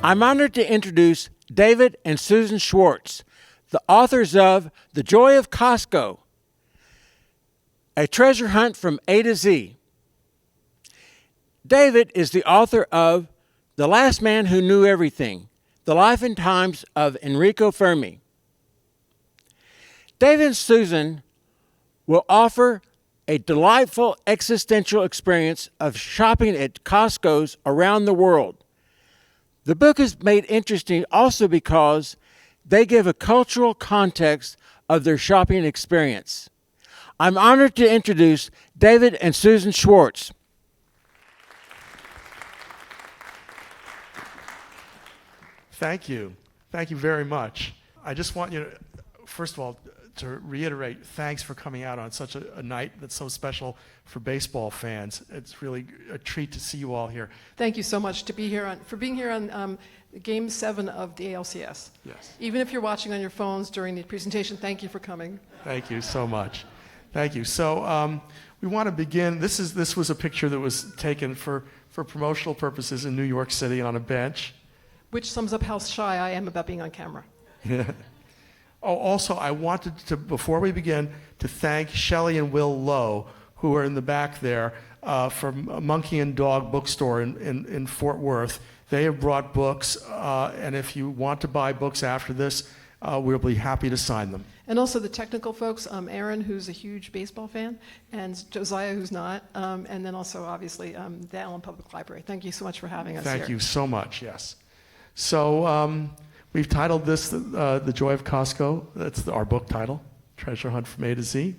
I'm honored to introduce David and Susan Schwartz, the authors of The Joy of Costco, a treasure hunt from A to Z. David is the author of The Last Man Who Knew Everything, The Life and Times of Enrico Fermi. David and Susan will offer a delightful existential experience of shopping at Costco's around the world. The book is made interesting also because they give a cultural context of their shopping experience. I'm honored to introduce David and Susan Schwartz. Thank you. Thank you very much. I just want you to, first of all, to reiterate, thanks for coming out on such a night that's so special for baseball fans. It's really a treat to see you all here. Thank you so much for being here on Game 7 of the ALCS. Yes. Even if you're watching on your phones during the presentation, thank you for coming. Thank you so much. Thank you. So we want to begin. This was a picture that was taken for promotional purposes in New York City on a bench. Which sums up how shy I am about being on camera. Oh, also, I wanted to, before we begin, to thank Shelley and Will Lowe, who are in the back there, from Monkey and Dog Bookstore in Fort Worth. They have brought books, and if you want to buy books after this, we'll be happy to sign them. And also the technical folks, Aaron, who's a huge baseball fan, and Josiah, who's not, and then also, obviously, the Allen Public Library. Thank you so much for having us here. Thank you so much, yes. So we've titled this The Joy of Costco. That's our book title, Treasure Hunt from A to Z.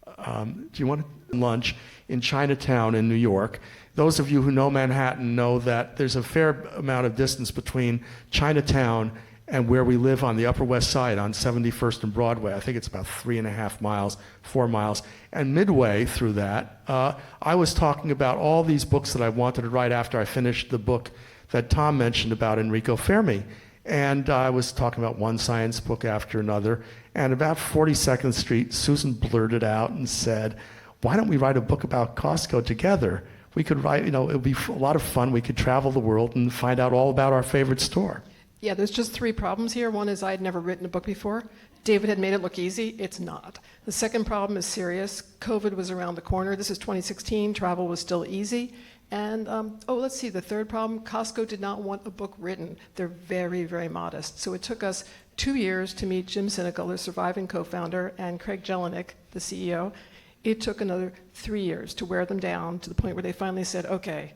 Do you want lunch in Chinatown in New York? Those of you who know Manhattan know that there's a fair amount of distance between Chinatown and where we live on the Upper West Side on 71st and Broadway. I think it's about 3.5 miles, 4 miles. And midway through that, I was talking about all these books that I wanted to write after I finished the book that Tom mentioned about Enrico Fermi. And I was talking about one science book after another. And about 42nd Street, Susan blurted out and said, why don't we write a book about Costco together? We could write, it would be a lot of fun. We could travel the world and find out all about our favorite store. Yeah, there's just 3 problems here. One is I had never written a book before. David had made it look easy. It's not. The second problem is serious. COVID was around the corner. This is 2016. Travel was still easy. And, let's see, the third problem, Costco did not want a book written. They're very, very modest. So it took us 2 years to meet Jim Sinegal, the surviving co-founder, and Craig Jelinek, the CEO. It took another 3 years to wear them down to the point where they finally said, okay,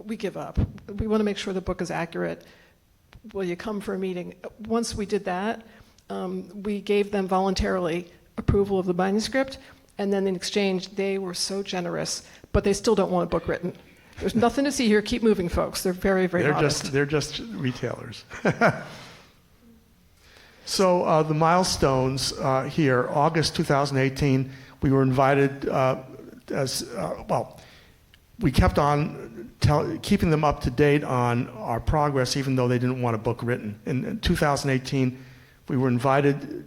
we give up. We want to make sure the book is accurate. Will you come for a meeting? Once we did that, we gave them voluntarily approval of the manuscript, and then in exchange, they were so generous, but they still don't want a book written. There's nothing to see here. Keep moving, folks. They're very, very modest. They're just retailers. So the milestones here, August 2018, we were invited we kept on keeping them up to date on our progress, even though they didn't want a book written. In 2018, we were invited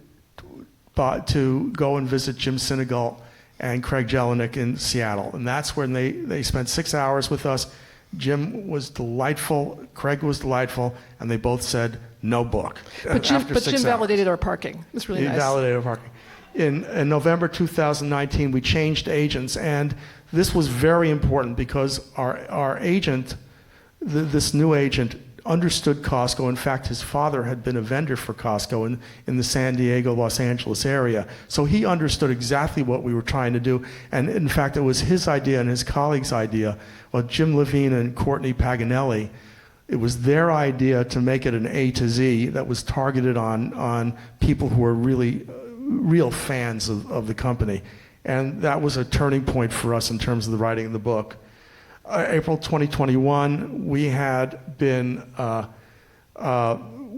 to go and visit Jim Sinegal and Craig Jelinek in Seattle. And that's when they spent 6 hours with us. Jim was delightful, Craig was delightful, and they both said, no book. But Jim validated our parking. It was really nice. He validated our parking. In November 2019, we changed agents, and this was very important because our agent, this new agent, understood Costco. In fact, his father had been a vendor for Costco in the San Diego, Los Angeles area. So he understood exactly what we were trying to do. And in fact, it was his idea and his colleagues' idea. Well, Jim Levine and Courtney Paganelli, it was their idea to make it an A to Z that was targeted on people who were really real fans of the company. And that was a turning point for us in terms of the writing of the book. April 2021, we had been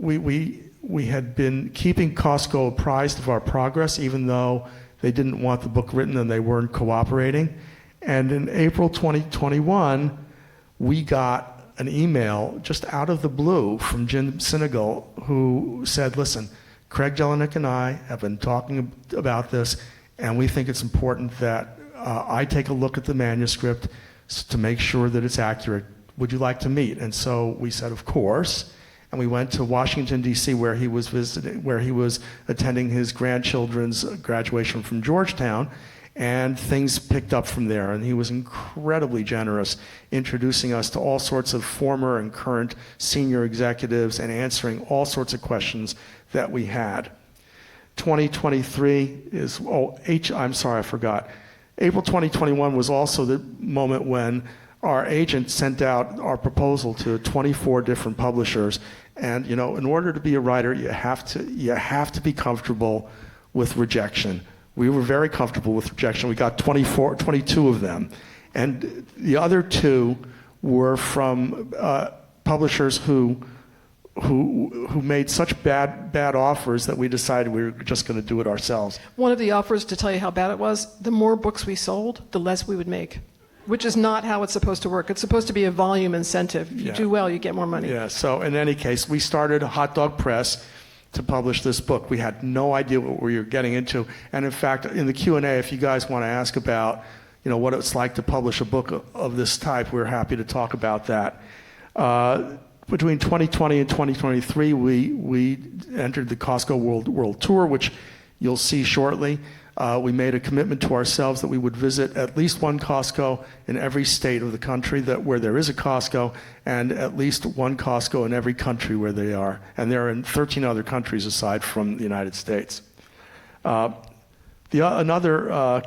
we had been keeping Costco apprised of our progress, even though they didn't want the book written and they weren't cooperating. And in April 2021, we got an email just out of the blue from Jim Sinegal, who said, listen, Craig Jelinek and I have been talking about this, and we think it's important that I take a look at the manuscript to make sure that it's accurate. would you like to meet? And so we said, of course. And we went to Washington, D.C., where he was attending his grandchildren's graduation from Georgetown. And things picked up from there. And he was incredibly generous, introducing us to all sorts of former and current senior executives and answering all sorts of questions that we had. 2023 is, I'm sorry, I forgot. April 2021 was also the moment when our agent sent out our proposal to 24 different publishers. And, you know, in order to be a writer, you have to be comfortable with rejection. We were very comfortable with rejection. We got 22 of them. And the other 2 were from publishers who made such bad offers that we decided we were just going to do it ourselves. One of the offers, to tell you how bad it was, the more books we sold, the less we would make, which is not how it's supposed to work. It's supposed to be a volume incentive. If you do well, you get more money. Yeah, so in any case, we started Hot Dog Press to publish this book. We had no idea what we were getting into. And in fact, in the Q&A, if you guys want to ask about, you know, what it's like to publish a book of this type, we're happy to talk about that. Between 2020 and 2023, we entered the Costco World Tour, which you'll see shortly. We made a commitment to ourselves that we would visit at least one Costco in every state of the country where there is a Costco, and at least one Costco in every country where they are. And they're in 13 other countries aside from the United States. Another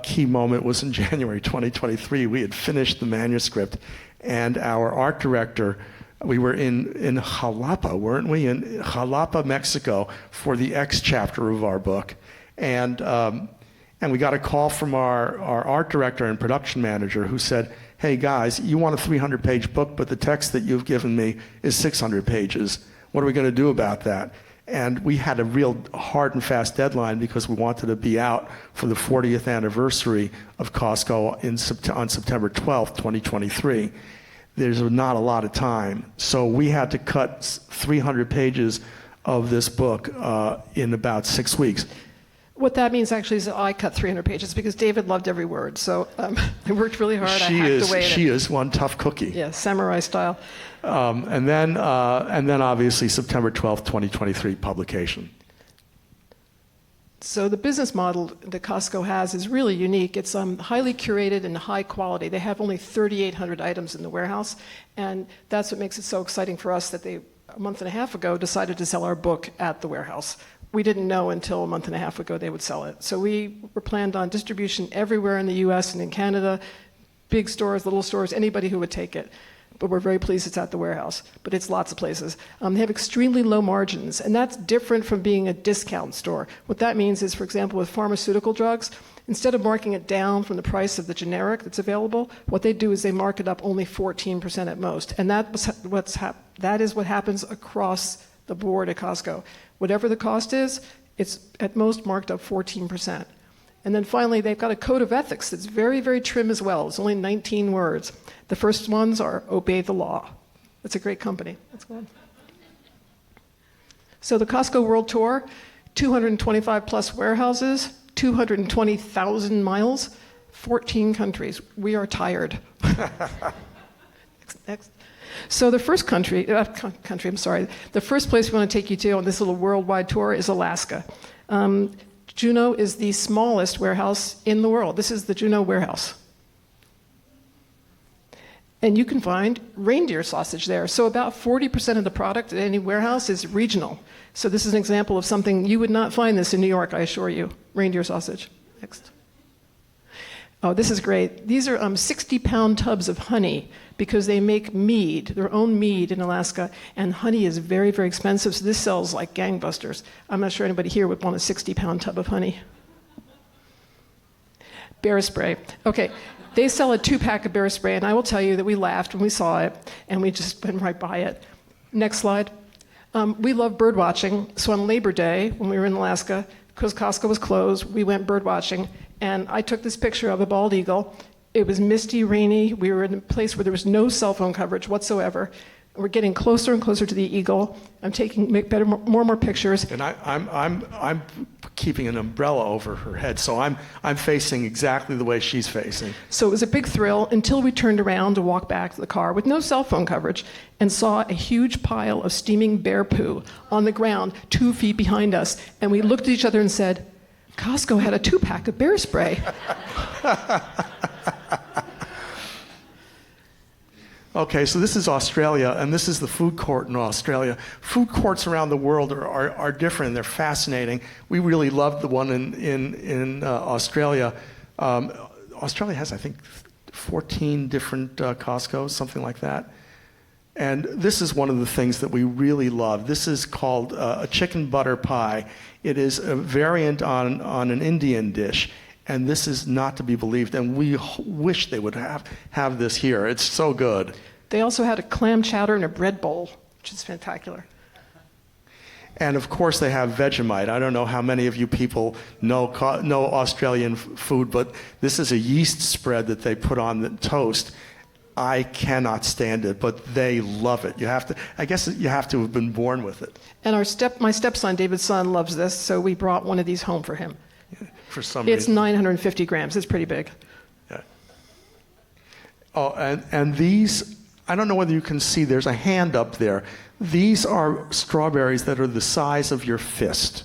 key moment was in January 2023. We had finished the manuscript, and our art director, we were in Jalapa, weren't we? In Jalapa, Mexico, for the X chapter of our book. And we got a call from our art director and production manager who said, hey guys, you want a 300-page book, but the text that you've given me is 600 pages. What are we going to do about that? And we had a real hard and fast deadline because we wanted to be out for the 40th anniversary of Costco on September 12th, 2023. There's not a lot of time. So we had to cut 300 pages of this book in about 6 weeks. What that means actually is that I cut 300 pages because David loved every word. So I worked really hard. I hacked away at it. She is one tough cookie. Yeah, samurai style. And then obviously September 12th, 2023 publication. So the business model that Costco has is really unique. It's highly curated and high quality. They have only 3,800 items in the warehouse, and that's what makes it so exciting for us that they, a month and a half ago, decided to sell our book at the warehouse. We didn't know until a month and a half ago they would sell it. So we were planned on distribution everywhere in the US and in Canada, big stores, little stores, anybody who would take it. But we're very pleased it's at the warehouse. But it's lots of places. They have extremely low margins, and that's different from being a discount store. What that means is, for example, with pharmaceutical drugs, instead of marking it down from the price of the generic that's available, what they do is they mark it up only 14% at most. And that is what happens across the board at Costco. Whatever the cost is, it's at most marked up 14%. And then finally, they've got a code of ethics that's very, very trim as well. It's only 19 words. The first ones are obey the law. It's a great company. Let's go on. So the Costco World Tour, 225 plus warehouses, 220,000 miles, 14 countries. We are tired. Next. So the first the first place we want to take you to on this little worldwide tour is Alaska. Juneau is the smallest warehouse in the world. This is the Juneau warehouse. And you can find reindeer sausage there. So about 40% of the product at any warehouse is regional. So this is an example of something you would not find this in New York, I assure you. Reindeer sausage. Next. Oh, this is great. These are 60-pound tubs of honey because they make mead, their own mead in Alaska, and honey is very, very expensive, so this sells like gangbusters. I'm not sure anybody here would want a 60-pound tub of honey. Bear spray. Okay, they sell a 2-pack of bear spray, and I will tell you that we laughed when we saw it, and we just went right by it. Next slide. We love bird watching, so on Labor Day, when we were in Alaska, because Costco was closed, we went bird watching, and I took this picture of a bald eagle. It was misty, rainy. We were in a place where there was no cell phone coverage whatsoever. We're getting closer and closer to the eagle. I'm taking more and more pictures. And I'm keeping an umbrella over her head, so I'm facing exactly the way she's facing. So it was a big thrill until we turned around to walk back to the car with no cell phone coverage and saw a huge pile of steaming bear poo on the ground 2 feet behind us. And we looked at each other and said, Costco had a 2-pack of bear spray. Okay, so this is Australia, and this is the food court in Australia. Food courts around the world are different. They're fascinating. We really loved the one in Australia. Australia has, I think, 14 different Costco's, something like that. And this is one of the things that we really love. This is called a chicken butter pie. It is a variant on an Indian dish. And this is not to be believed, and we wish they would have this here. It's so good. They also had a clam chowder and a bread bowl, which is spectacular. And of course, they have Vegemite. I don't know how many of you people know Australian food, but this is a yeast spread that they put on the toast. I cannot stand it, but they love it. I guess you have to have been born with it. And my stepson, David's son, loves this, so we brought one of these home for him. For some It's reason. 950 grams. It's pretty big. Yeah. Oh, and these, I don't know whether you can see, there's a hand up there. These are strawberries that are the size of your fist.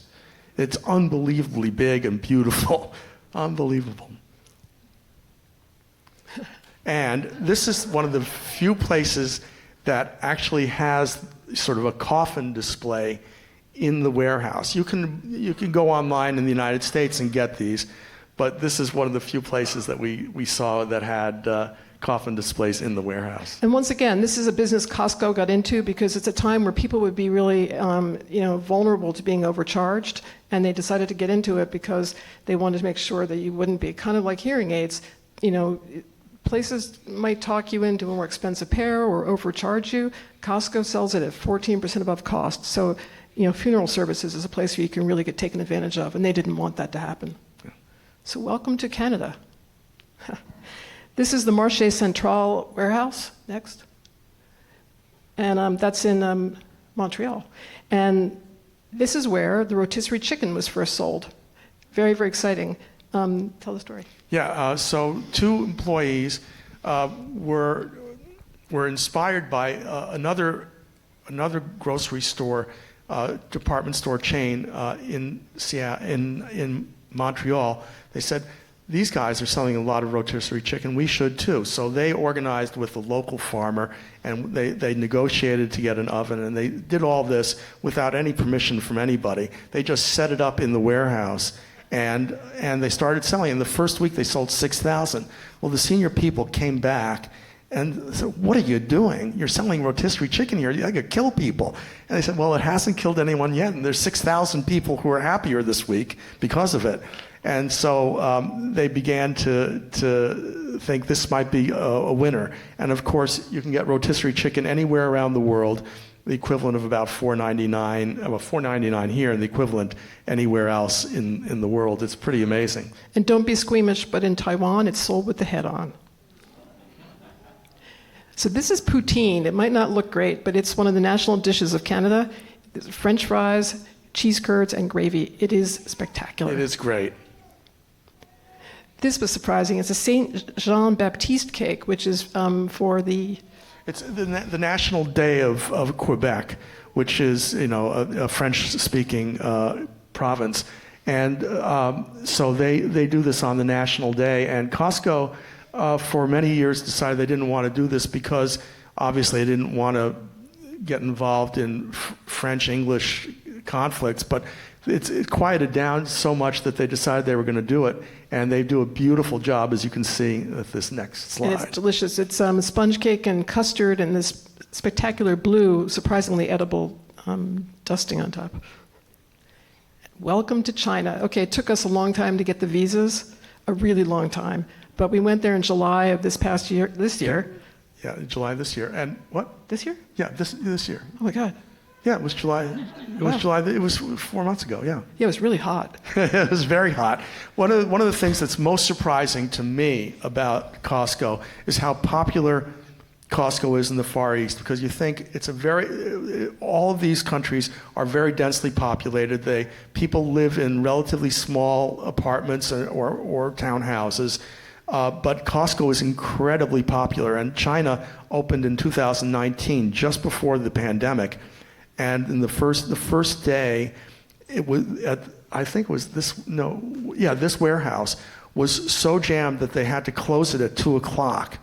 It's unbelievably big and beautiful. Unbelievable. And this is one of the few places that actually has sort of a coffin display in the warehouse. You can go online in the United States and get these, but this is one of the few places that we saw that had coffin displays in the warehouse. And once again, this is a business Costco got into because it's a time where people would be really vulnerable to being overcharged, and they decided to get into it because they wanted to make sure that you wouldn't be, kind of like hearing aids. Places might talk you into a more expensive pair or overcharge you. Costco sells it at 14% above cost. So funeral services is a place where you can really get taken advantage of, and they didn't want that to happen. Yeah. So welcome to Canada. This is the Marché Central warehouse, next. And that's in Montreal. And this is where the rotisserie chicken was first sold. Very, very exciting. Tell the story. Yeah, so 2 employees were inspired by another grocery store, department store chain in Montreal. They said, these guys are selling a lot of rotisserie chicken. We should too. So they organized with the local farmer, and they negotiated to get an oven, and they did all this without any permission from anybody. They just set it up in the warehouse, and they started selling. In the first week, they sold 6,000. Well, the senior people came back and said, what are you doing? You're selling rotisserie chicken here. You could kill people. And they said, well, it hasn't killed anyone yet, and there's 6,000 people who are happier this week because of it. And so they began to think this might be a winner. And of course, you can get rotisserie chicken anywhere around the world, the equivalent of about $4.99, well, $4.99 here, and the equivalent anywhere else in the world. It's pretty amazing. And don't be squeamish, but in Taiwan, it's sold with the head on. So this is poutine. It might not look great, but it's one of the national dishes of Canada. There's French fries, cheese curds, and gravy. It is spectacular. It is great. This was surprising. It's a Saint Jean Baptiste cake, which is for the... It's the National Day of Quebec, which is, a French-speaking province. And so they do this on the National Day. And Costco, for many years, decided they didn't want to do this because, obviously, they didn't want to get involved in French-English conflicts. But it quieted down so much that they decided they were going to do it. And they do a beautiful job, as you can see with this next slide. And it's delicious. It's sponge cake and custard and this spectacular blue, surprisingly edible dusting on top. Welcome to China. Okay, it took us a long time to get the visas, a really long time. But we went there in July of this year. Yeah, July this year. And what? This year? Yeah, this year. Oh my God. Yeah, it was July. It was July. It was 4 months ago. Yeah. Yeah, it was really hot. It was very hot. One of the things that's most surprising to me about Costco is how popular Costco is in the Far East, because you think it's all of these countries are very densely populated. People live in relatively small apartments or townhouses, but Costco is incredibly popular. And China opened in 2019, just before the pandemic, and in the first day, it was this warehouse was so jammed that they had to close it at 2:00.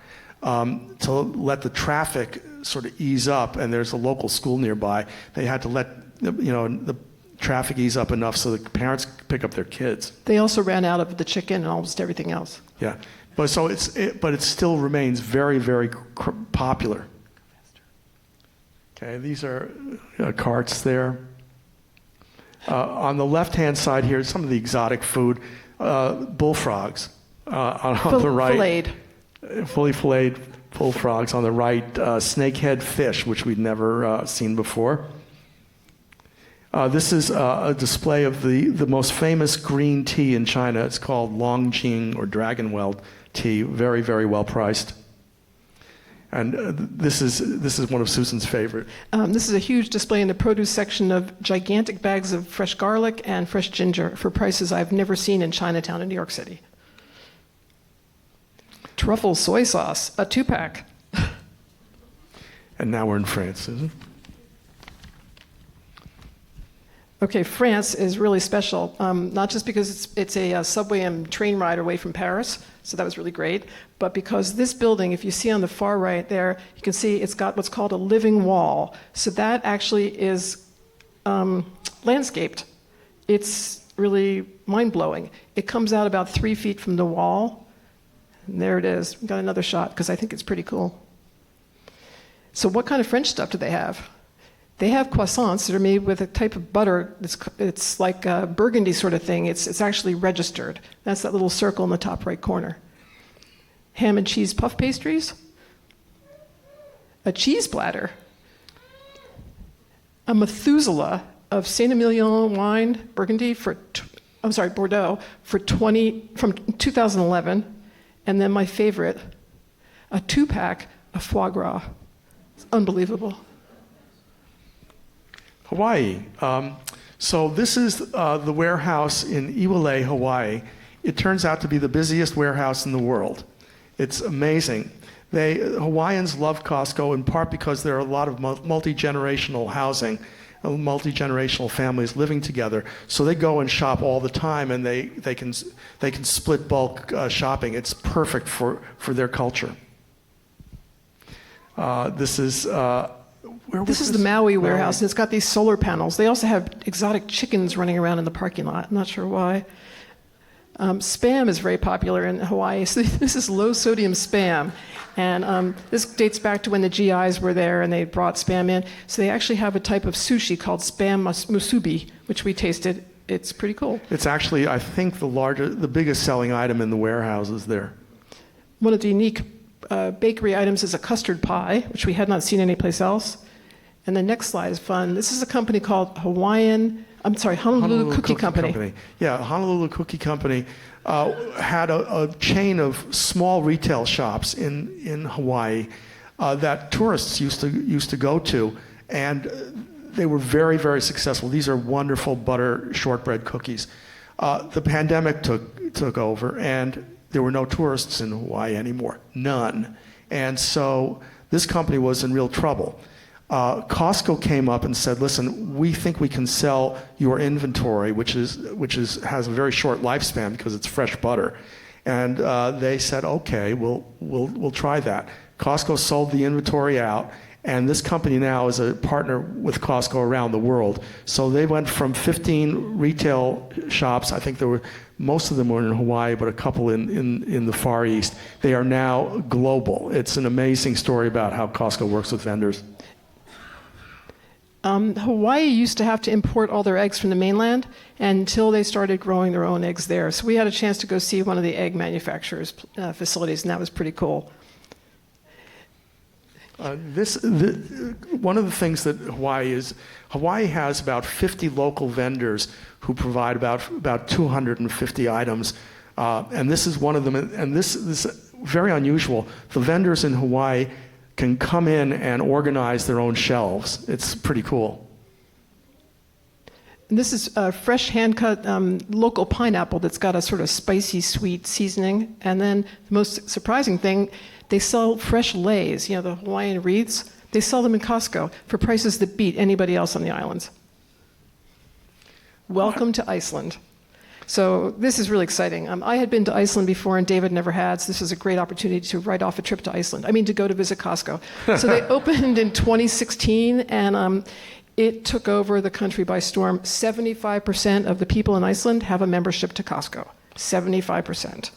To let the traffic sort of ease up, and there's a local school nearby. They had to let the traffic ease up enough so the parents could pick up their kids. They also ran out of the chicken and almost everything else. Yeah, but it still remains very, very popular. Okay, these are carts there. On the left-hand side here, some of the exotic food, bullfrogs on the right. Filleted. Fully filleted bullfrogs on the right, snakehead fish, which we'd never seen before. This is a display of the most famous green tea in China. It's called Longjing or Dragonwell tea, very, very well priced. And this is one of Susan's favorite. This is a huge display in the produce section of gigantic bags of fresh garlic and fresh ginger for prices I've never seen in Chinatown in New York City. Truffle soy sauce, a 2-pack. And now we're in France, Susan. Okay, France is really special, not just because it's a subway and train ride away from Paris, so that was really great, but because this building, if you see on the far right there, you can see it's got what's called a living wall. So that actually is landscaped. It's really mind-blowing. It comes out about 3 feet from the wall. And there it is. We've got another shot because I think it's pretty cool. So what kind of French stuff do they have? They have croissants that are made with a type of butter. It's like a burgundy sort of thing. It's actually registered. That's that little circle in the top right corner. Ham and cheese puff pastries. A cheese platter. A Methuselah of Saint-Emilion wine, Burgundy Bordeaux from 2011. And then my favorite, a 2-pack of foie gras. It's unbelievable. Hawaii. So this is the warehouse in Iwilei, Hawaii. It turns out to be the busiest warehouse in the world. It's amazing. Hawaiians love Costco in part because there are a lot of multi-generational housing, multi-generational families living together. So they go and shop all the time, and they can split bulk shopping. It's perfect for their culture. This is the Maui warehouse, and it's got these solar panels. They also have exotic chickens running around in the parking lot. I'm not sure why. Spam is very popular in Hawaii. So this is low-sodium Spam. And this dates back to when the GIs were there and they brought Spam in. So they actually have a type of sushi called Spam musubi, which we tasted. It's pretty cool. It's actually, I think, the biggest selling item in the warehouses there. One of the unique bakery items is a custard pie, which we had not seen anyplace else. And the next slide is fun. This is a company called Honolulu Cookie Company. Yeah, Honolulu Cookie Company had a chain of small retail shops in Hawaii that tourists used to go to, and they were very, very successful. These are wonderful butter shortbread cookies. The pandemic took over, and there were no tourists in Hawaii anymore, none. And so this company was in real trouble. Costco came up and said, "Listen, we think we can sell your inventory, which has a very short lifespan because it's fresh butter." And they said, "Okay, we'll try that." Costco sold the inventory out, and this company now is a partner with Costco around the world. So they went from 15 retail shops. I think most of them were in Hawaii, but a couple in the Far East. They are now global. It's an amazing story about how Costco works with vendors. Hawaii used to have to import all their eggs from the mainland until they started growing their own eggs there. So we had a chance to go see one of the egg manufacturers' facilities, and that was pretty cool. One of the things that Hawaii has about 50 local vendors who provide about 250 items, and this is one of them. And this is very unusual. The vendors in Hawaii can come in and organize their own shelves. It's pretty cool. And this is a fresh hand-cut local pineapple that's got a sort of spicy, sweet seasoning. And then the most surprising thing, they sell fresh leis, the Hawaiian wreaths. They sell them in Costco for prices that beat anybody else on the islands. Welcome to Iceland. So this is really exciting. I had been to Iceland before, and David never had, so this is a great opportunity to write off a trip to Iceland. I mean, to go to visit Costco. So they opened in 2016, and it took over the country by storm. 75% of the people in Iceland have a membership to Costco. 75%.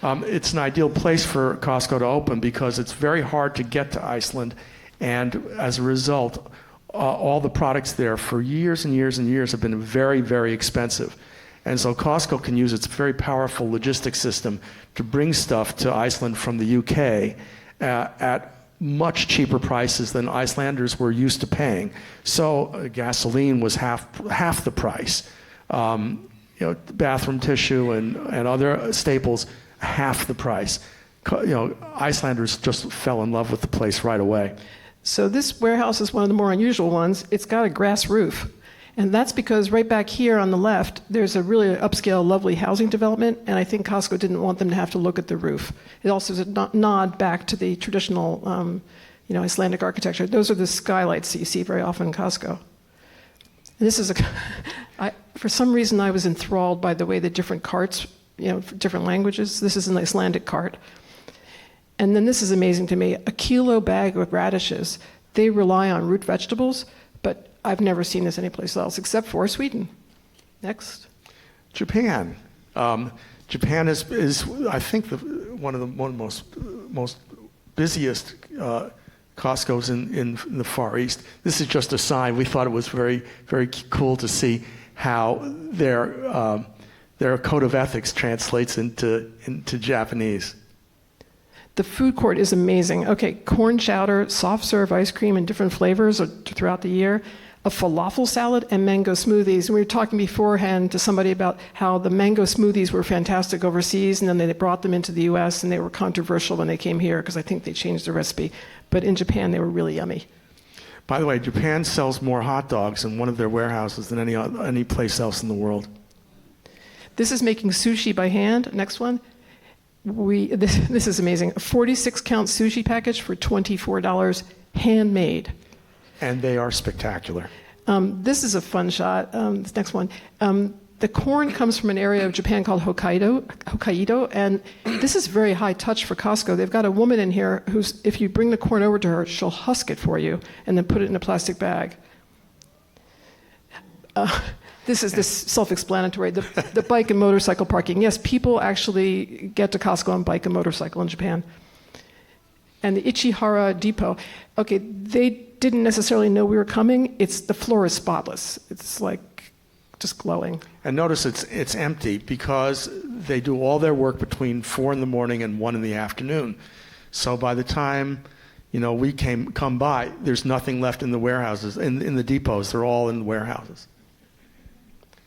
It's an ideal place for Costco to open because it's very hard to get to Iceland, and as a result, all the products there for years and years and years have been very, very expensive. And so Costco can use its very powerful logistics system to bring stuff to Iceland from the UK at much cheaper prices than Icelanders were used to paying. So gasoline was half the price. Bathroom tissue and other staples, half the price. Icelanders just fell in love with the place right away. So this warehouse is one of the more unusual ones. It's got a grass roof. And that's because right back here on the left, there's a really upscale, lovely housing development, and I think Costco didn't want them to have to look at the roof. It also is a nod back to the traditional, Icelandic architecture. Those are the skylights that you see very often in Costco. And this is for some reason, I was enthralled by the way the different carts, for different languages. This is an Icelandic cart. And then this is amazing to me. A kilo bag of radishes. They rely on root vegetables, but I've never seen this anyplace else except for Sweden. Next. Japan. Japan is I think one of the most busiest Costco's in the Far East. This is just a sign. We thought it was very, very cool to see how their code of ethics translates into Japanese. The food court is amazing. Okay, corn chowder, soft serve ice cream in different flavors throughout the year, a falafel salad, and mango smoothies. And we were talking beforehand to somebody about how the mango smoothies were fantastic overseas, and then they brought them into the US, and they were controversial when they came here because I think they changed the recipe. But in Japan, they were really yummy. By the way, Japan sells more hot dogs in one of their warehouses than any place else in the world. This is making sushi by hand. Next one. This is amazing. A 46-count sushi package for $24, handmade. And they are spectacular. This is a fun shot. This next one. The corn comes from an area of Japan called Hokkaido, and this is very high touch for Costco. They've got a woman in here who's, if you bring the corn over to her, she'll husk it for you and then put it in a plastic bag. This is self-explanatory. The bike and motorcycle parking. Yes, people actually get to Costco on bike and motorcycle in Japan. And the Ichihara Depot. Okay, they didn't necessarily know we were coming. The floor is spotless. It's like just glowing. And notice it's empty because they do all their work between 4 in the morning and 1 in the afternoon. So by the time we come by, there's nothing left in the warehouses, in the depots. They're all in the warehouses.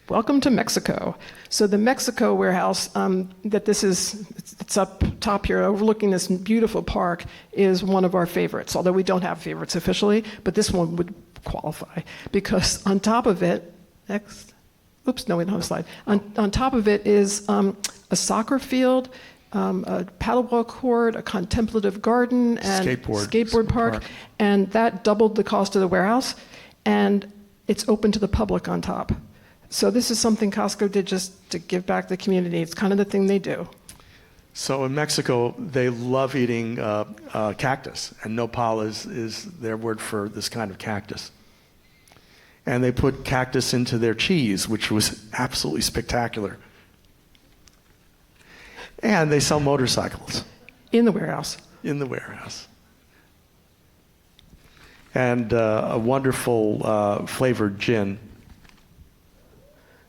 Welcome to Mexico. So the Mexico warehouse, it's up top here overlooking this beautiful park, is one of our favorites, although we don't have favorites officially, but this one would qualify because on top of it, we don't have a slide. On top of it is a soccer field, a paddleball court, a contemplative garden, and skateboard park, and that doubled the cost of the warehouse, and it's open to the public on top. So this is something Costco did just to give back to the community. It's kind of the thing they do. So in Mexico, they love eating cactus, and nopal is their word for this kind of cactus. And they put cactus into their cheese, which was absolutely spectacular. And they sell motorcycles. In the warehouse. In the warehouse. And a wonderful flavored gin.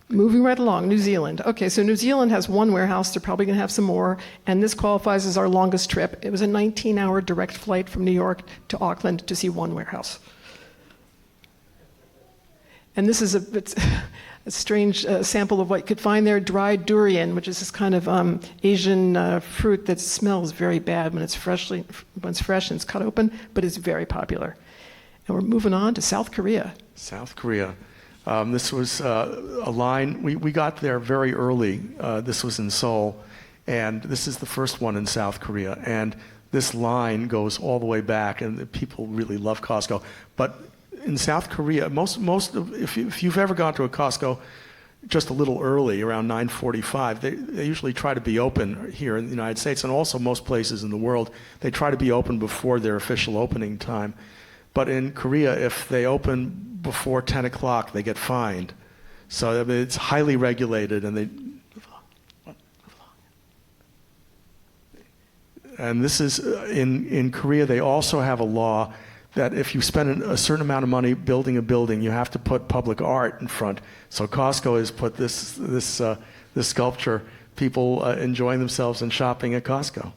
Moving right along, New Zealand. Okay, so New Zealand has one warehouse. They're probably going to have some more. And this qualifies as our longest trip. It was a 19-hour direct flight from New York to Auckland to see one warehouse. And this is it's a strange sample of what you could find there, dried durian, which is this kind of Asian fruit that smells very bad when it's fresh and it's cut open, but it's very popular. And we're moving on to South Korea. South Korea. This was a line, we got there very early. This was in Seoul, and this is the first one in South Korea. And this line goes all the way back, and people really love Costco. But in South Korea, if you've ever gone to a Costco just a little early, around 9:45, they usually try to be open here in the United States, and also most places in the world, they try to be open before their official opening time. But in Korea, if they open before 10 o'clock, they get fined. So I mean, it's highly regulated, and this is, in Korea, they also have a law that if you spend a certain amount of money building a building, you have to put public art in front. So Costco has put this sculpture, people enjoying themselves and shopping at Costco.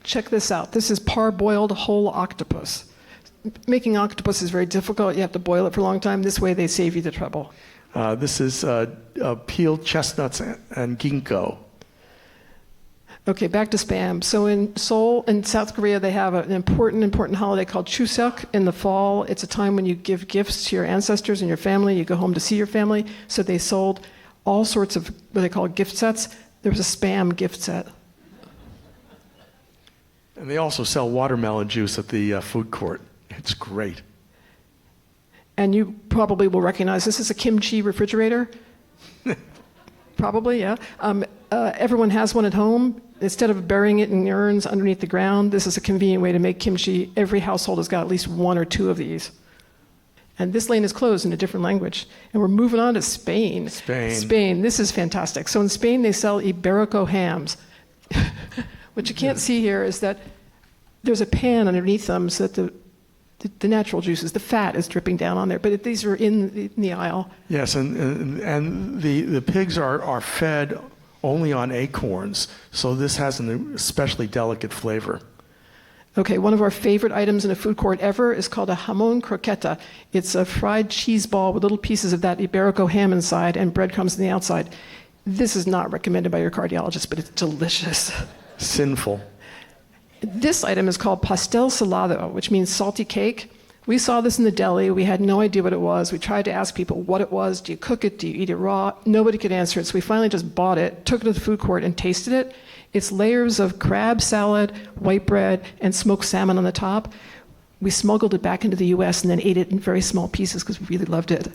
Check this out. This is parboiled whole octopus. Making octopus is very difficult. You have to boil it for a long time. This way they save you the trouble. This is peeled chestnuts and ginkgo. Okay, back to Spam. So in Seoul, in South Korea, they have an important holiday called Chuseok in the fall. It's a time when you give gifts to your ancestors and your family. You go home to see your family. So they sold all sorts of what they call gift sets. There was a Spam gift set. And they also sell watermelon juice at the food court. It's great. And you probably will recognize this is a kimchi refrigerator. Probably, yeah. Everyone has one at home. Instead of burying it in urns underneath the ground, this is a convenient way to make kimchi. Every household has got at least one or two of these. And this lane is closed in a different language. And we're moving on to Spain. Spain, this is fantastic. So in Spain, they sell Iberico hams. What you can't see here is that there's a pan underneath them so that the natural juices, the fat is dripping down on there. But these are in the aisle. Yes, and the pigs are fed only on acorns, so this has an especially delicate flavor. Okay, one of our favorite items in a food court ever is called a jamon croqueta. It's a fried cheese ball with little pieces of that Iberico ham inside and breadcrumbs on the outside. This is not recommended by your cardiologist, but it's delicious. Sinful. This item is called pastel salado, which means salty cake. We saw this in the deli. We had no idea what it was. We tried to ask people what it was. Do you cook it? Do you eat it raw? Nobody could answer it. So we finally just bought it, took it to the food court, and tasted it. It's layers of crab salad, white bread, and smoked salmon on the top. We smuggled it back into the US and then ate it in very small pieces because we really loved it.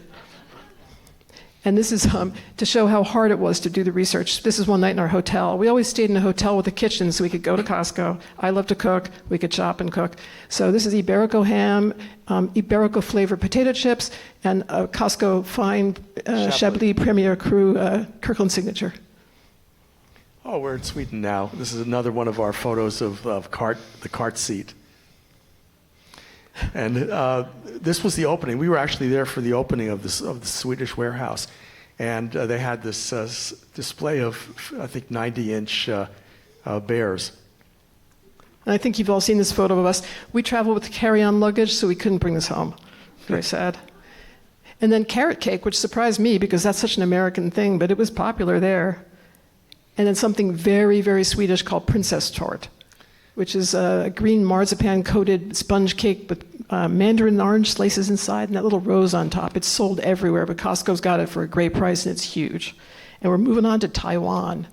And this is to show how hard it was to do the research. This is one night in our hotel. We always stayed in a hotel with a kitchen so we could go to Costco. I love to cook. We could shop and cook. So this is Iberico ham, Iberico flavored potato chips, and Costco fine Chablis Premier Cru Kirkland signature. Oh, we're in Sweden now. This is another one of our photos of the cart seat. And this was the opening. We were actually there for the opening of the Swedish warehouse. And they had this display of, I think, 90-inch bears. And I think you've all seen this photo of us. We traveled with carry-on luggage, so we couldn't bring this home. Very sad. And then carrot cake, which surprised me because that's such an American thing, but it was popular there. And then something very, very Swedish called princess tort, which is a green marzipan-coated sponge cake with mandarin orange slices inside and that little rose on top. It's sold everywhere, but Costco's got it for a great price, and it's huge. And we're moving on to Taiwan,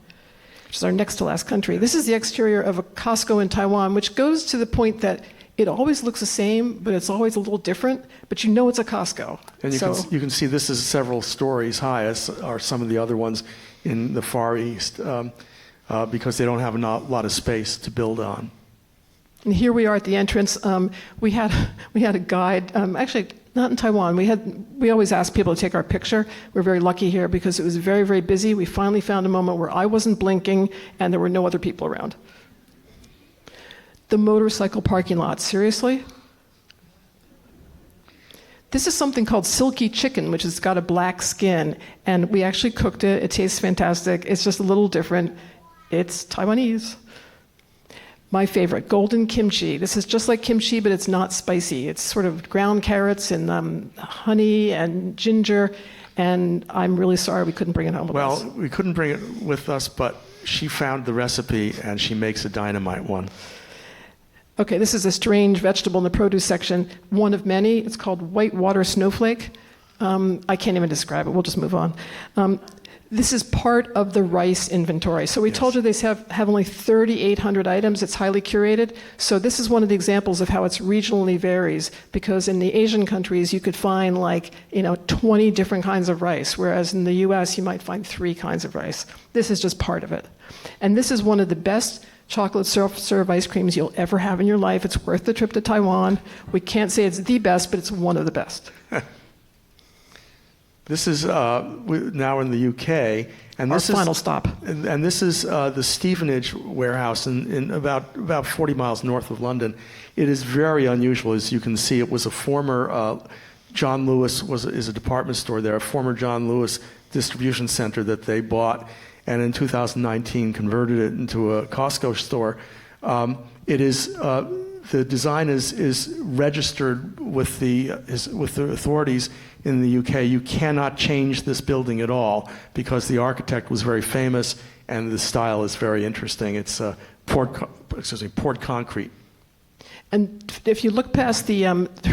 which is our next to last country. This is the exterior of a Costco in Taiwan, which goes to the point that it always looks the same, but it's always a little different, but you know it's a Costco. And you can see this is several stories high, as are some of the other ones in the Far East, because they don't have a lot of space to build on. And here we are at the entrance. We had a guide. Actually, not in Taiwan. We always ask people to take our picture. We're very lucky here because it was very, very busy. We finally found a moment where I wasn't blinking and there were no other people around. The motorcycle parking lot. Seriously? This is something called silky chicken, which has got a black skin, and we actually cooked it. It tastes fantastic. It's just a little different. It's Taiwanese. My favorite, golden kimchi. This is just like kimchi, but it's not spicy. It's sort of ground carrots and honey and ginger, and I'm really sorry we couldn't bring it home with us. Well, we couldn't bring it with us, but she found the recipe, and she makes a dynamite one. Okay, this is a strange vegetable in the produce section, one of many. It's called whitewater snowflake. I can't even describe it. We'll just move on. This is part of the rice inventory. So we told you they have only 3,800 items. It's highly curated. So this is one of the examples of how it's regionally varies, because in the Asian countries, you could find 20 different kinds of rice, whereas in the US, you might find 3 kinds of rice. This is just part of it. And this is one of the best chocolate serve ice creams you'll ever have in your life. It's worth the trip to Taiwan. We can't say it's the best, but it's one of the best. This is now in the UK, and Our final stop. And this is the Stevenage warehouse in about 40 miles north of London. It is very unusual, as you can see. It was a former John Lewis is a department store there, a former John Lewis distribution center that they bought, and in 2019 converted it into a Costco store. It is. The design is registered with the authorities in the UK. You cannot change this building at all because the architect was very famous and the style is very interesting. It's poured concrete. And if you look past the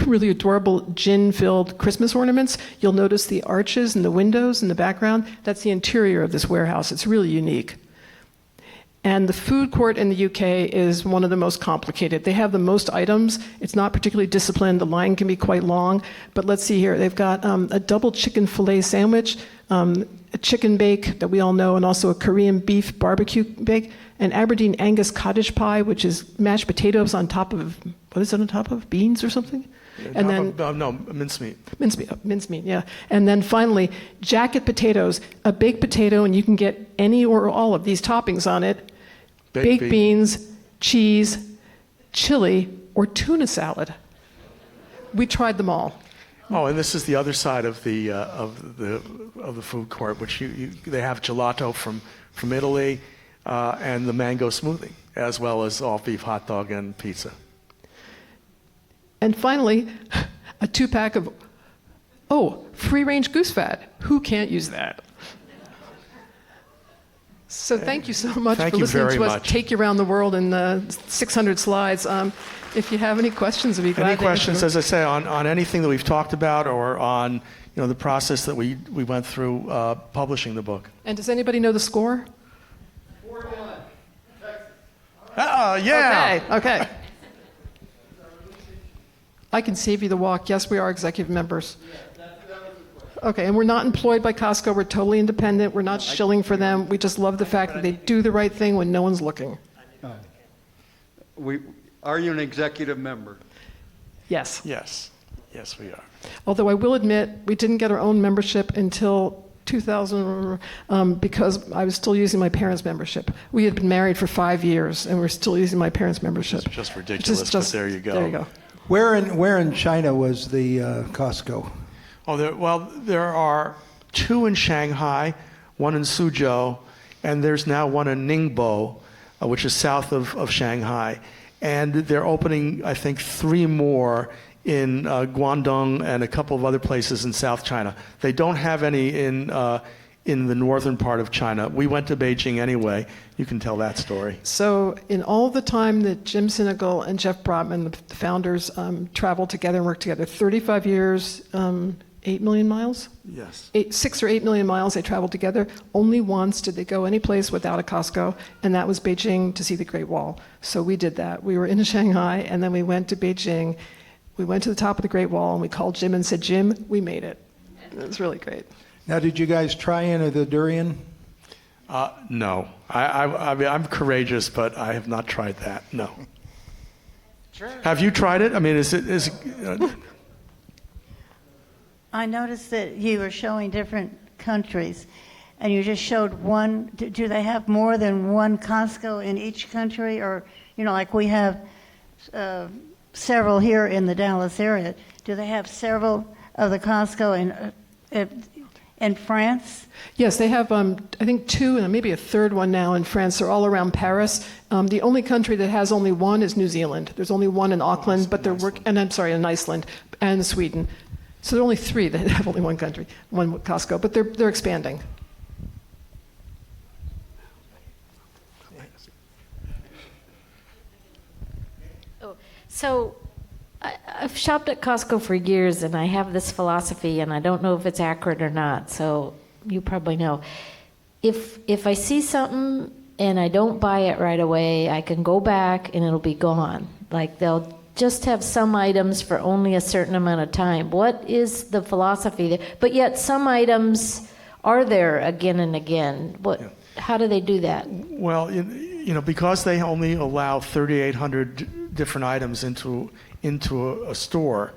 really adorable gin-filled Christmas ornaments, you'll notice the arches and the windows in the background. That's the interior of this warehouse. It's really unique. And the food court in the UK is one of the most complicated. They have the most items. It's not particularly disciplined. The line can be quite long. But let's see here. They've got a double chicken fillet sandwich, a chicken bake that we all know, and also a Korean beef barbecue bake, an Aberdeen Angus cottage pie, which is mashed potatoes on top of, what is it on top of? Beans or something? And then mincemeat. Mincemeat, yeah. And then finally, jacket potatoes, a baked potato, and you can get any or all of these toppings on it. Baked beans, cheese, chili, or tuna salad. We tried them all. Oh, and this is the other side of the food court, which they have gelato from Italy, and the mango smoothie, as well as all beef hot dog and pizza. And finally, a 2-pack of free-range goose fat. Who can't use that? So thank you so much for listening to us take you around the world in 600 slides. If you have any questions, we'd be glad to answer. Any questions, as I say, on anything that we've talked about or on the process that we went through publishing the book? And does anybody know the score? 4-1, Texas. Yeah. Okay. I can save you the walk. Yes, we are executive members. Okay, and we're not employed by Costco. We're totally independent. We're not shilling for them. We just love the fact that they do the right thing when no one's looking. Are you an executive member? Yes. Yes, we are. Although I will admit, we didn't get our own membership until 2000 because I was still using my parents' membership. We had been married for 5 years, and we're still using my parents' membership. It's just ridiculous, but there you go. There you go. Where in China was the Costco? There are 2 in Shanghai, 1 in Suzhou, and there's now 1 in Ningbo, which is south of Shanghai. And they're opening, I think, 3 more in Guangdong and a couple of other places in South China. They don't have any in the northern part of China. We went to Beijing anyway. You can tell that story. So in all the time that Jim Sinegal and Jeff Brotman, the founders, traveled together and worked together, 35 years, 8 million miles? Yes. 6 or 8 million miles they traveled together. Only once did they go any place without a Costco, and that was Beijing to see the Great Wall. So we did that. We were in Shanghai, and then we went to Beijing. We went to the top of the Great Wall, and we called Jim and said, Jim, we made it. It was really great. Now, did you guys try any of the durian? No. I'm courageous, but I have not tried that. No. Sure. Have you tried it? I mean, is it I noticed that you were showing different countries, and you just showed one. Do they have more than one Costco in each country? Or, like we have several here in the Dallas area. Do they have several of the Costco in France? Yes, they have, I think, 2 and maybe a third one now in France. They're all around Paris. The only country that has only one is New Zealand. There's only one in Auckland, but in Iceland and Sweden. So there are only 3 that have only one country, one Costco, but they're expanding. So I've shopped at Costco for years, and I have this philosophy, and I don't know if it's accurate or not, so you probably know. If I see something and I don't buy it right away, I can go back and it'll be gone. Like they'll just have some items for only a certain amount of time. What is the philosophy there? But yet some items are there again and again. How do they do that? Well, because they only allow 3,800 different items into a store,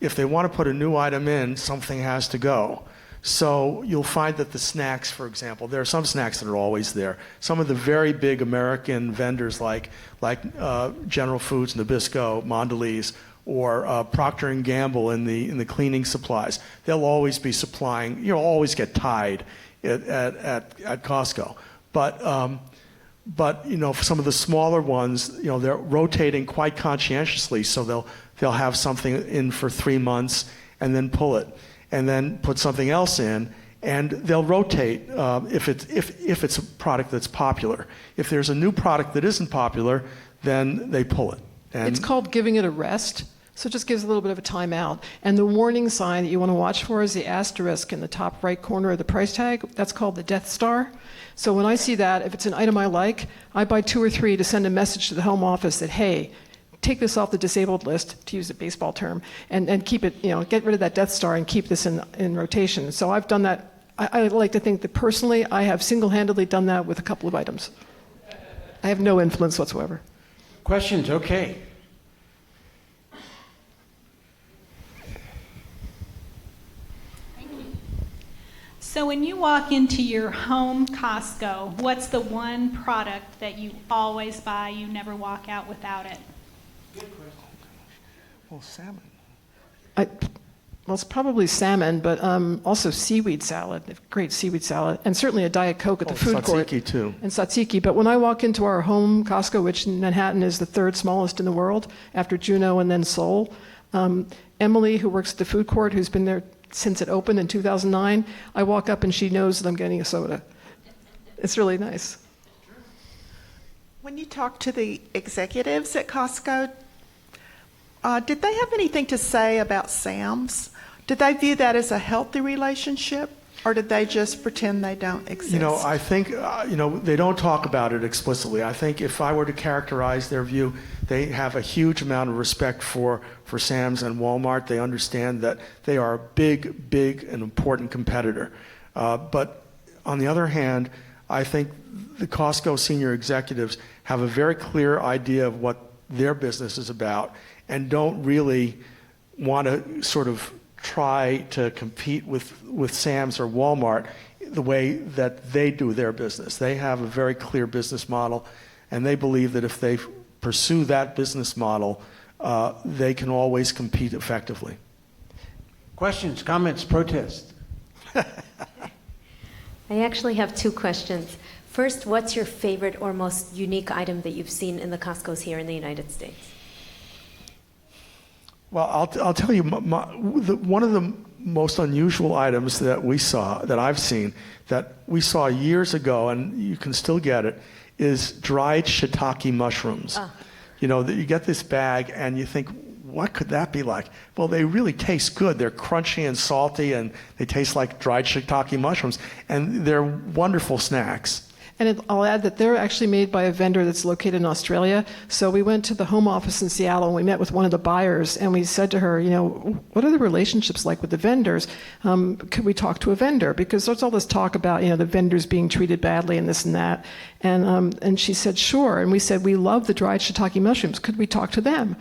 if they want to put a new item in, something has to go. So you'll find that the snacks, for example, there are some snacks that are always there. Some of the very big American vendors like General Foods, Nabisco, Mondelez, or Procter & Gamble in the cleaning supplies, they'll always be supplying. You'll always get Tide at Costco. But for some of the smaller ones, they're rotating quite conscientiously. So they'll have something in for 3 months and then pull it, and then put something else in, and they'll rotate if it's a product that's popular. If there's a new product that isn't popular, then they pull it. And It's called giving it a rest. So it just gives a little bit of a timeout. And the warning sign that you want to watch for is the asterisk in the top right corner of the price tag. That's called the Death Star. So when I see that, if it's an item I like, I buy 2 or 3 to send a message to the home office that, hey, take this off the disabled list, to use a baseball term, and keep it, get rid of that Death Star and keep this in rotation. So I've done that. I like to think that personally, I have single-handedly done that with a couple of items. I have no influence whatsoever. Questions? Okay. So when you walk into your home Costco, what's the one product that you always buy, you never walk out without it? well, salmon. Well, it's probably salmon, but also seaweed salad, great seaweed salad, and certainly a Diet Coke at the food court. Tzatziki too. And tzatziki. But when I walk into our home Costco, which in Manhattan is the 3rd smallest in the world, after Juneau and then Seoul, Emily, who works at the food court, who's been there since it opened in 2009, I walk up and she knows that I'm getting a soda. It's really nice. When you talk to the executives at Costco, did they have anything to say about Sam's? Did they view that as a healthy relationship, or did they just pretend they don't exist? I think, they don't talk about it explicitly. I think if I were to characterize their view, they have a huge amount of respect for Sam's and Walmart. They understand that they are a big, big and important competitor. But on the other hand, I think the Costco senior executives have a very clear idea of what their business is about and don't really want to sort of try to compete with Sam's or Walmart the way that they do their business. They have a very clear business model, and they believe that if they pursue that business model, they can always compete effectively. Questions, comments, protests? I actually have 2 questions. First, what's your favorite or most unique item that you've seen in the Costco's here in the United States? Well, I'll tell you, one of the most unusual items that I've seen, that we saw years ago, and you can still get it, is dried shiitake mushrooms. You get this bag and you think, what could that be like? Well, they really taste good. They're crunchy and salty, and they taste like dried shiitake mushrooms, and they're wonderful snacks. And I'll add that they're actually made by a vendor that's located in Australia. So we went to the home office in Seattle and we met with one of the buyers, and we said to her, what are the relationships like with the vendors? Could we talk to a vendor? Because there's all this talk about, the vendors being treated badly and this and that. And she said, sure. And we said, we love the dried shiitake mushrooms. Could we talk to them?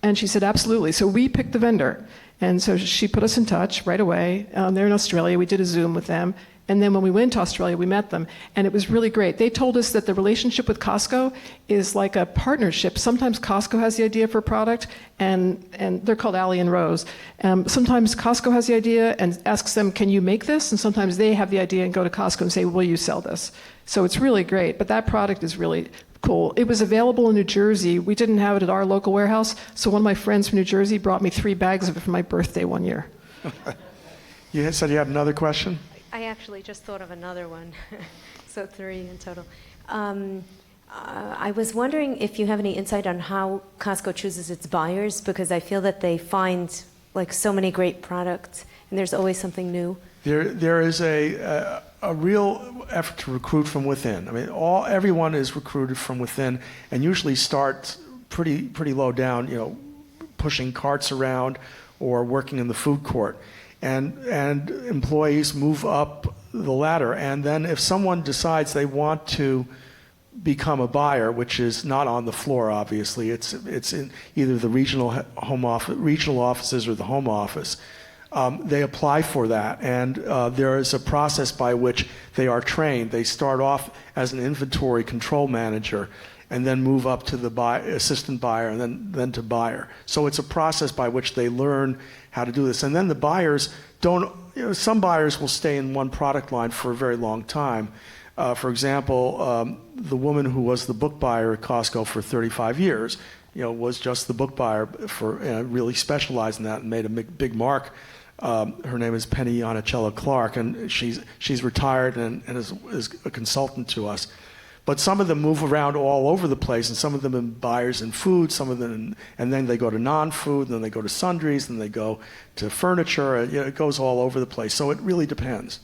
And she said, absolutely. So we picked the vendor. And so she put us in touch right away. They're in Australia. We did a Zoom with them. And then when we went to Australia, we met them, and it was really great. They told us that the relationship with Costco is like a partnership. Sometimes Costco has the idea for a product, and they're called Allie and Rose. Sometimes Costco has the idea and asks them, can you make this? And sometimes they have the idea and go to Costco and say, will you sell this? So it's really great, but that product is really cool. It was available in New Jersey. We didn't have it at our local warehouse, so one of my friends from New Jersey brought me 3 bags of it for my birthday one year. You said you had another question? I actually just thought of another one, so 3 in total. I was wondering if you have any insight on how Costco chooses its buyers, because I feel that they find like so many great products, and there's always something new. There is a real effort to recruit from within. I mean, everyone is recruited from within, and usually starts pretty low down. Pushing carts around or working in the food court, and employees move up the ladder. And then if someone decides they want to become a buyer, which is not on the floor, obviously, it's in either the regional offices or the home office. They apply for that, and there is a process by which they are trained. They start off as an inventory control manager and then move up to the assistant buyer and then to buyer. So it's a process by which they learn how to do this. And then the buyers don't, some buyers will stay in one product line for a very long time. For example, the woman who was the book buyer at Costco for 35 years, was just the book buyer for really specialized in that and made a big mark. Her name is Penny Iannicello Clark, and she's retired and is a consultant to us. But some of them move around all over the place, and some of them are buyers in food, some of them, and then they go to non-food, and then they go to sundries, and they go to furniture. It goes all over the place. So it really depends.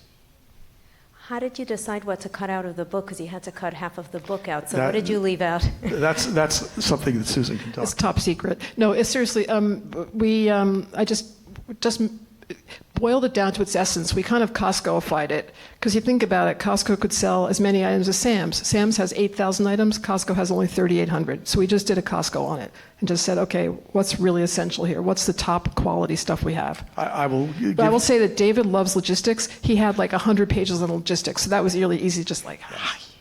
How did you decide what to cut out of the book? Because you had to cut half of the book out. So what did you leave out? That's something that Susan can talk. It's top secret. No, seriously. I just boiled it down to its essence. We kind of Costco-ified it. Because you think about it, Costco could sell as many items as Sam's. Sam's has 8,000 items. Costco has only 3,800. So we just did a Costco on it and just said, okay, what's really essential here? What's the top quality stuff we have? I will say that David loves logistics. He had like 100 pages on logistics. So that was really easy, just like,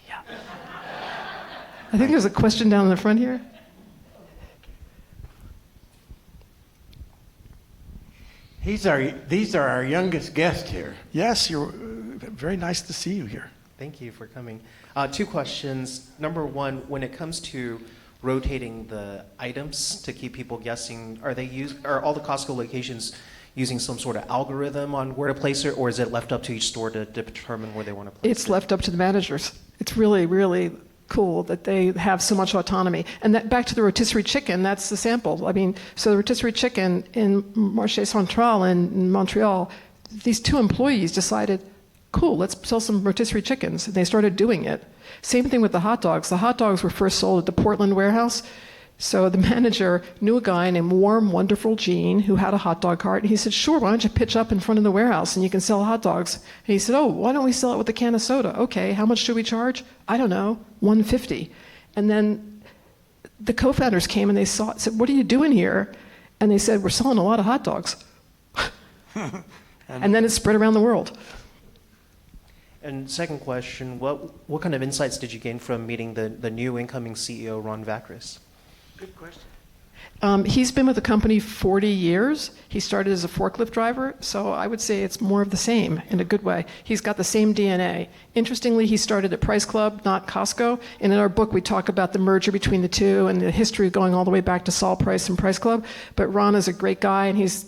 yeah. I think there's a question down in the front here. These are our youngest guest here. Yes, you're very nice to see you here. Thank you for coming. 2 questions. Number 1, when it comes to rotating the items to keep people guessing, are all the Costco locations using some sort of algorithm on where to place it, or is it left up to each store to determine where they want to place it? It's left up to the managers. It's really, really cool that they have so much autonomy. And that, back to the rotisserie chicken, that's the sample. I mean, so the rotisserie chicken in Marché Central in Montreal, these 2 employees decided, cool, let's sell some rotisserie chickens. And they started doing it. Same thing with the hot dogs. The hot dogs were first sold at the Portland warehouse. So the manager knew a guy named Warm Wonderful Gene who had a hot dog cart. And he said, sure, why don't you pitch up in front of the warehouse and you can sell hot dogs? And he said, oh, why don't we sell it with a can of soda? Okay, how much should we charge? I don't know, $1.50. And then the co-founders came and they said, what are you doing here? And they said, we're selling a lot of hot dogs. And then it spread around the world. And second question, what kind of insights did you gain from meeting the new incoming CEO, Ron Vacris? Good question. He's been with the company 40 years. He started as a forklift driver, so I would say it's more of the same in a good way. He's got the same DNA. Interestingly, he started at Price Club, not Costco. And in our book, we talk about the merger between the two and the history going all the way back to Saul Price and Price Club. But Ron is a great guy, and he's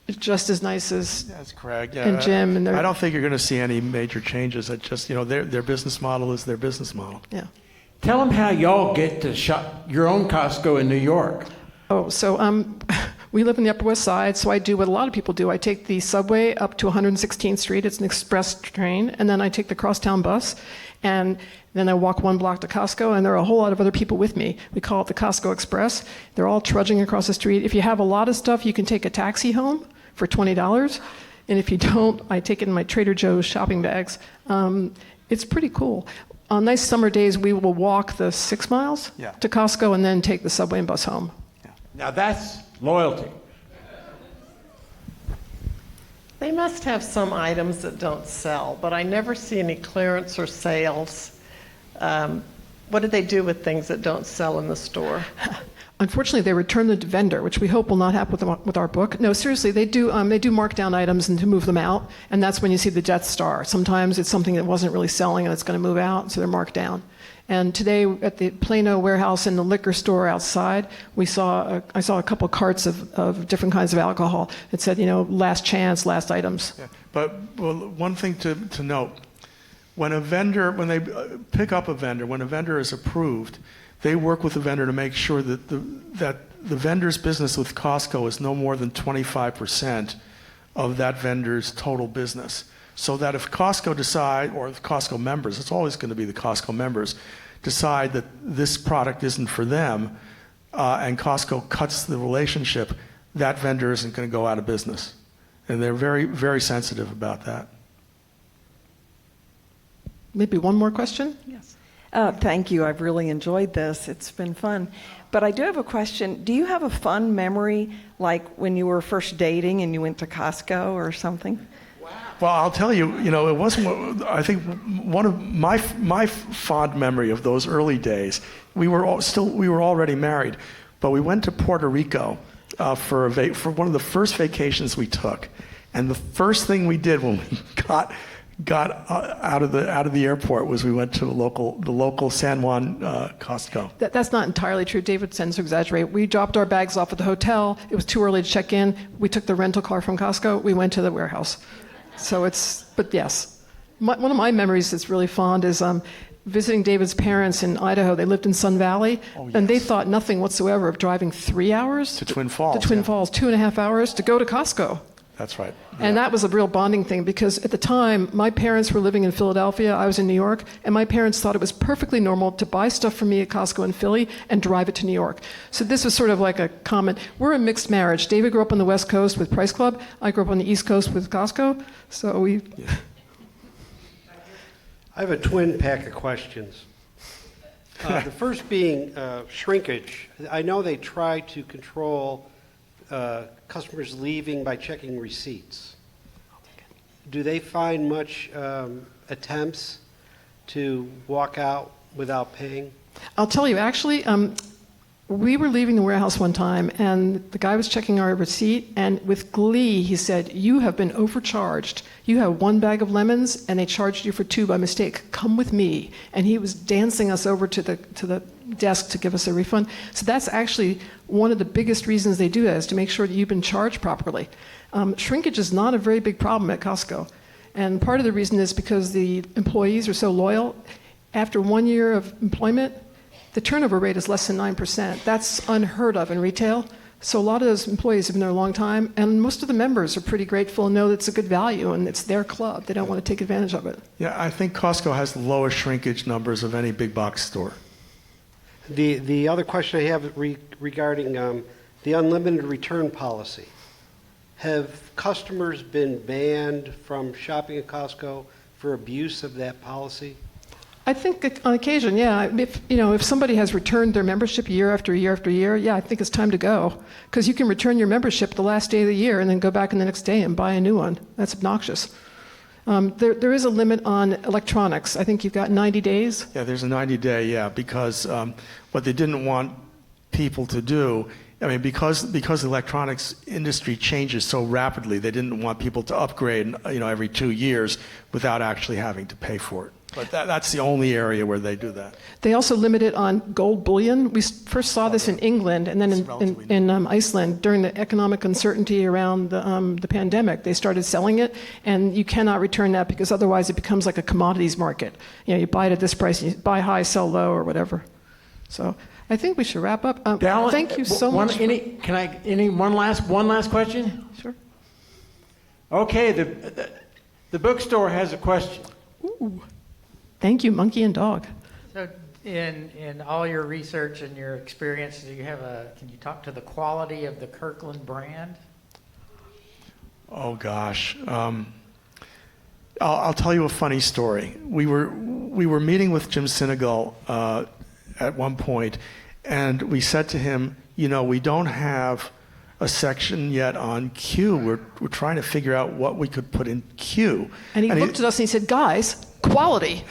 just as nice as Craig. and Jim. And I don't think you're going to see any major changes. It just, their business model is their business model. Yeah. Tell them how y'all get to shop your own Costco in New York. Oh, so we live in the Upper West Side, so I do what a lot of people do. I take the subway up to 116th Street. It's an express train. And then I take the crosstown bus. And then I walk 1 block to Costco, and there are a whole lot of other people with me. We call it the Costco Express. They're all trudging across the street. If you have a lot of stuff, you can take a taxi home for $20. And if you don't, I take it in my Trader Joe's shopping bags. It's pretty cool. On nice summer days, we will walk the 6 miles to Costco and then take the subway and bus home. Now that's loyalty. They must have some items that don't sell, but I never see any clearance or sales. What do they do with things that don't sell in the store? Unfortunately, they return them to vendor, which we hope will not happen with our book. No, seriously, they do markdown items and to move them out, and that's when you see the Death Star. Sometimes it's something that wasn't really selling and it's going to move out, so they're marked down. And today at the Plano warehouse in the liquor store outside, I saw a couple carts of different kinds of alcohol. It said, last chance, last items. Yeah. But one thing to note, when they pick up a vendor, when a vendor is approved, they work with the vendor to make sure that the vendor's business with Costco is no more than 25% of that vendor's total business. So that if Costco decide, or if Costco members, it's always going to be the Costco members, decide that this product isn't for them, and Costco cuts the relationship, that vendor isn't going to go out of business. And they're very, very sensitive about that. Maybe one more question? Yes. Thank you. I've really enjoyed this. It's been fun. But I do have a question. Do you have a fun memory, like when you were first dating and you went to Costco or something? Well, I'll tell you, it wasn't, I think one of my fond memory of those early days, we were already married, but we went to Puerto Rico for one of the first vacations we took. And the first thing we did when we got out of the airport was we went to the local San Juan Costco. That's not entirely true. David tends to exaggerate. We dropped our bags off at the hotel. It was too early to check in. We took the rental car from Costco. We went to the warehouse. But yes. One of my memories that's really fond is visiting David's parents in Idaho. They lived in Sun Valley, and they thought nothing whatsoever of driving 3 hours to Twin Falls. 2.5 hours to go to Costco. That's right. Yeah. And that was a real bonding thing because at the time, my parents were living in Philadelphia, I was in New York, and my parents thought it was perfectly normal to buy stuff for me at Costco in Philly and drive it to New York. So this was sort of like a comment. We're a mixed marriage. David grew up on the West Coast with Price Club. I grew up on the East Coast with Costco. So we... Yeah. I have a twin pack of questions. The first being shrinkage. I know they try to control customers leaving by checking receipts. Do they find much attempts to walk out without paying? I'll tell you, actually, we were leaving the warehouse one time, and the guy was checking our receipt, and with glee, he said, "You have been overcharged. You have 1 bag of lemons, and they charged you for 2 by mistake. Come with me." And he was dancing us over to the desk to give us a refund. So that's actually one of the biggest reasons they do that, is to make sure that you've been charged properly. Shrinkage is not a very big problem at Costco. And part of the reason is because the employees are so loyal. After 1 year of employment, the turnover rate is less than 9%. That's unheard of in retail. So a lot of those employees have been there a long time, and most of the members are pretty grateful and know that it's a good value and it's their club. They don't want to take advantage of it. Yeah, I think Costco has the lowest shrinkage numbers of any big box store. The other question I have regarding the unlimited return policy. Have customers been banned from shopping at Costco for abuse of that policy? I think on occasion, yeah. If somebody has returned their membership year after year after year, yeah, I think it's time to go. Because you can return your membership the last day of the year and then go back in the next day and buy a new one. That's obnoxious. There is a limit on electronics. I think you've got 90 days. Yeah, there's a 90-day, yeah, because what they didn't want people to do, because the electronics industry changes so rapidly, they didn't want people to upgrade, every 2 years without actually having to pay for it. But that's the only area where they do that. They also limit it on gold bullion. We first saw this in England and then in Iceland during the economic uncertainty around the pandemic. They started selling it, and you cannot return that because otherwise it becomes like a commodities market. You buy it at this price, you buy high, sell low, or whatever. So I think we should wrap up. Dallas, thank you so much. One last question? Sure. Okay, the bookstore has a question. Ooh. Thank you, monkey and dog. So in all your research and your experience, can you talk to the quality of the Kirkland brand? Oh gosh. I'll tell you a funny story. We were meeting with Jim Sinegal at one point, and we said to him, we don't have a section yet on Q. We're trying to figure out what we could put in Q. And he looked at us and he said, guys, quality.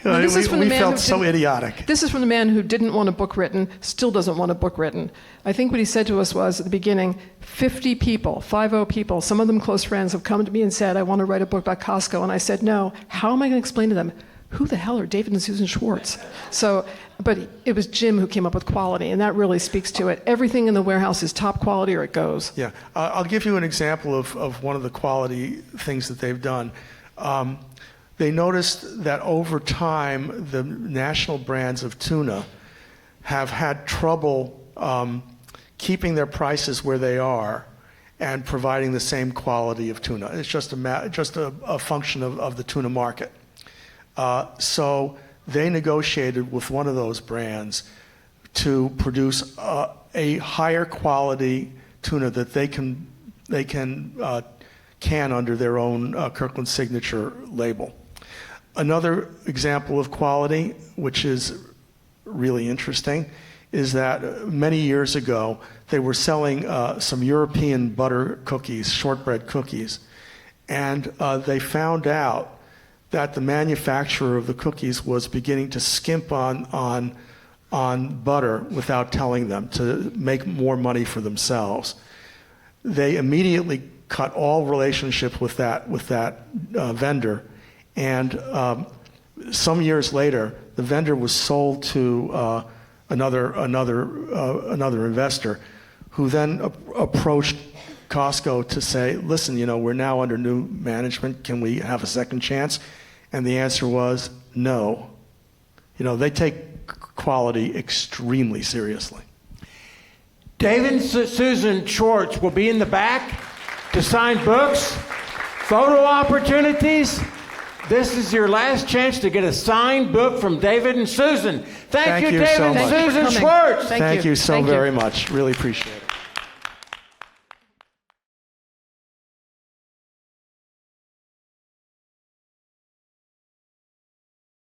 Now, we felt so idiotic. This is from the man who didn't want a book written, still doesn't want a book written. I think what he said to us was at the beginning, 50 people, 50 people, some of them close friends, have come to me and said, I want to write a book about Costco. And I said, no. How am I going to explain to them? Who the hell are David and Susan Schwartz? So, but it was Jim who came up with quality, and that really speaks to it. Everything in the warehouse is top quality or it goes. Yeah. I'll give you an example of one of the quality things that they've done. They noticed that over time, the national brands of tuna have had trouble keeping their prices where they are and providing the same quality of tuna. It's just a function of the tuna market. So they negotiated with one of those brands to produce a higher quality tuna that they can can under their own Kirkland Signature label. Another example of quality, which is really interesting, is that many years ago they were selling some European butter cookies, shortbread cookies, and they found out that the manufacturer of the cookies was beginning to skimp on butter without telling them to make more money for themselves. They immediately cut all relationship with that vendor, and some years later, the vendor was sold to another investor, who then approached Costco to say, "Listen, we're now under new management. Can we have a second chance?" And the answer was no. They take quality extremely seriously. David and Susan Schwartz will be in the back to sign books, photo opportunities. This is your last chance to get a signed book from David and Susan. Thank you, David so and much. Susan Schwartz. Thank you so very much. Really appreciate it.